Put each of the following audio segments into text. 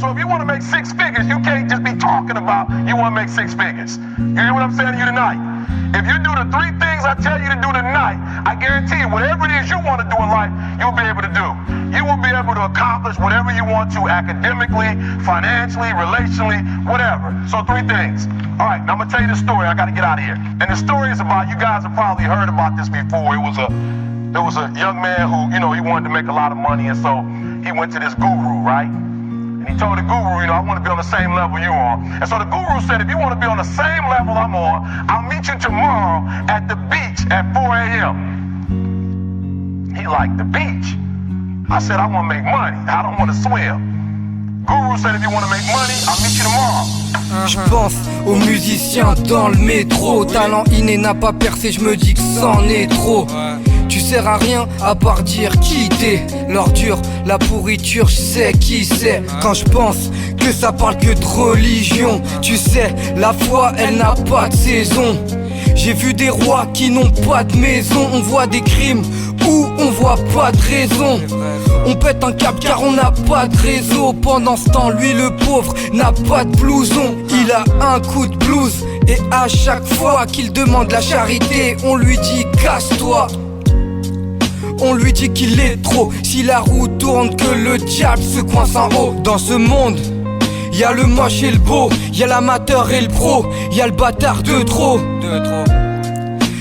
So if you want to make six figures, you can't just be talking about you want to make six figures. You hear what I'm saying to you tonight? If you do the three things I tell you to do tonight, I guarantee you, whatever it is you want to do in life, you'll be able to do. You will be able to accomplish whatever you want to academically, financially, relationally, whatever. So three things. All right, now I'm going to tell you the story. I got to get out of here. And the story is about, you guys have probably heard about this before. There was a young man who, he wanted to make a lot of money, and so he went to this guru, right? And he told the guru, I want to be on the same level you're on. And so the guru said, if you want to be on the same level I'm on, I'll meet you tomorrow at the beach at 4 a.m. He liked the beach. I said, I want to make money. I don't want to swim. Guru said, if you want to make money, I'll meet you tomorrow. Je pense aux musiciens dans le métro. Talent inné n'a pas percé, je me dis que c'en est trop. Tu sers à rien à part dire qui t'es. L'ordure, la pourriture, je sais qui c'est. Quand je pense que ça parle que de religion, tu sais, la foi elle n'a pas de saison. J'ai vu des rois qui n'ont pas de maison. On voit des crimes où on voit pas de raison. On pète un câble car on n'a pas de réseau. Pendant ce temps, lui le pauvre n'a pas de blouson. Il a un coup de blouse et à chaque fois qu'il demande la charité, on lui dit casse-toi. On lui dit qu'il est trop. Si la roue tourne, que le diable se coince en haut. Dans ce monde, y'a le moche et le beau, y'a l'amateur et le pro, y'a le bâtard de trop.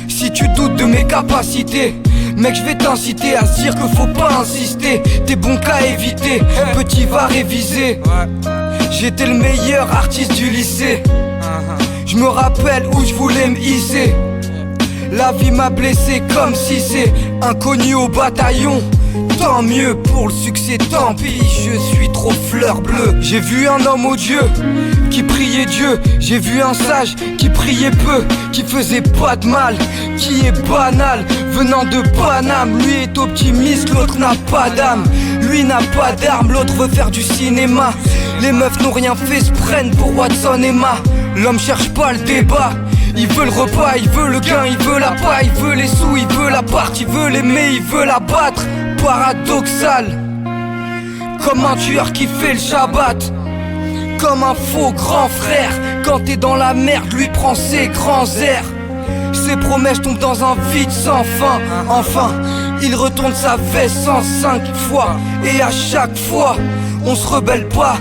Si tu doutes de mes capacités, mec, je vais t'inciter à se dire que faut pas insister. T'es bon qu'à éviter, petit va réviser. J'étais le meilleur artiste du lycée. Je me rappelle où je voulais me hisser. La vie m'a blessé comme si c'est inconnu au bataillon. Tant mieux pour le succès, tant pis, je suis trop fleur bleue. J'ai vu un homme au Dieu qui priait Dieu. J'ai vu un sage qui priait peu, qui faisait pas de mal, qui est banal, venant de Paname. Lui est optimiste, l'autre n'a pas d'âme. Lui n'a pas d'arme, l'autre veut faire du cinéma. Les meufs n'ont rien fait, se prennent pour Watson et Ma. L'homme cherche pas le débat. Il veut le repas, il veut le gain, il veut la paille, il veut les sous, il veut la part, il veut l'aimer, il veut la battre. Paradoxal, comme un tueur qui fait le Shabbat, comme un faux grand frère. Quand t'es dans la merde, lui prend ses grands airs. Ses promesses tombent dans un vide sans fin. Enfin, il retourne sa veste 105 fois. Et à chaque fois, on se rebelle pas.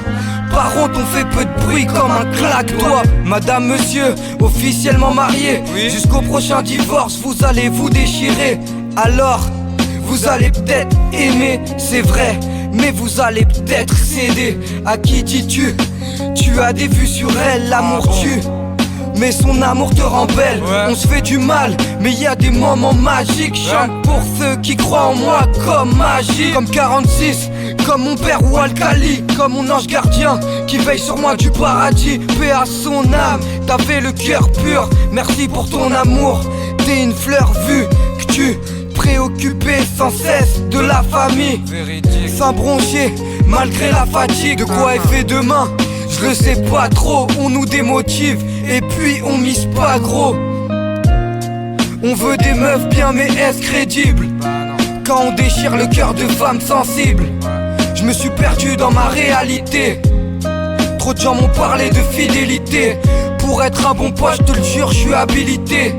Par contre on fait peu de bruit comme un claque-doigt. Madame, monsieur, officiellement marié, jusqu'au prochain divorce, vous allez vous déchirer. Alors, vous allez peut-être aimer, c'est vrai, mais vous allez peut-être céder. À qui dis-tu? Tu as des vues sur elle, l'amour tue, mais son amour te rend belle. On se fait du mal, mais y a des moments magiques. Chante pour ceux qui croient en moi comme magie. Comme 46, comme mon père ou Alcali, comme mon ange gardien qui veille sur moi du paradis. Paix à son âme, t'avais le cœur pur. Merci pour ton amour, t'es une fleur vue que tu préoccupé sans cesse de la famille. Sans broncher, malgré la fatigue. De quoi est fait demain, je le sais pas trop. On nous démotive et puis on mise pas gros. On veut des meufs bien mais est-ce crédible? Quand on déchire le cœur de femmes sensibles. Je me suis perdu dans ma réalité. Trop de gens m'ont parlé de fidélité. Pour être un bon poids, je te le jure, je suis habilité.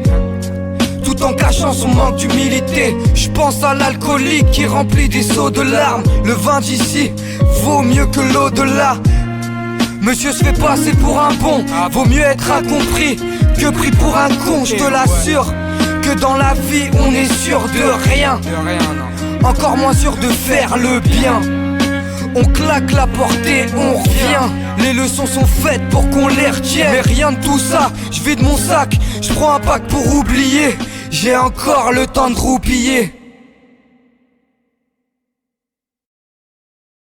Tout en cachant son manque d'humilité. Je pense à l'alcoolique qui remplit des seaux de larmes. Le vin d'ici vaut mieux que l'au-delà. Monsieur se fait passer pour un bon. Vaut mieux être incompris que pris pour un con. Je te l'assure que dans la vie on est sûr de rien. Encore moins sûr de faire le bien. On claque la porte et on revient. Les leçons sont faites pour qu'on les retienne. Mais rien de tout ça, je vide mon sac, je prends un pack pour oublier. J'ai encore le temps de roupiller.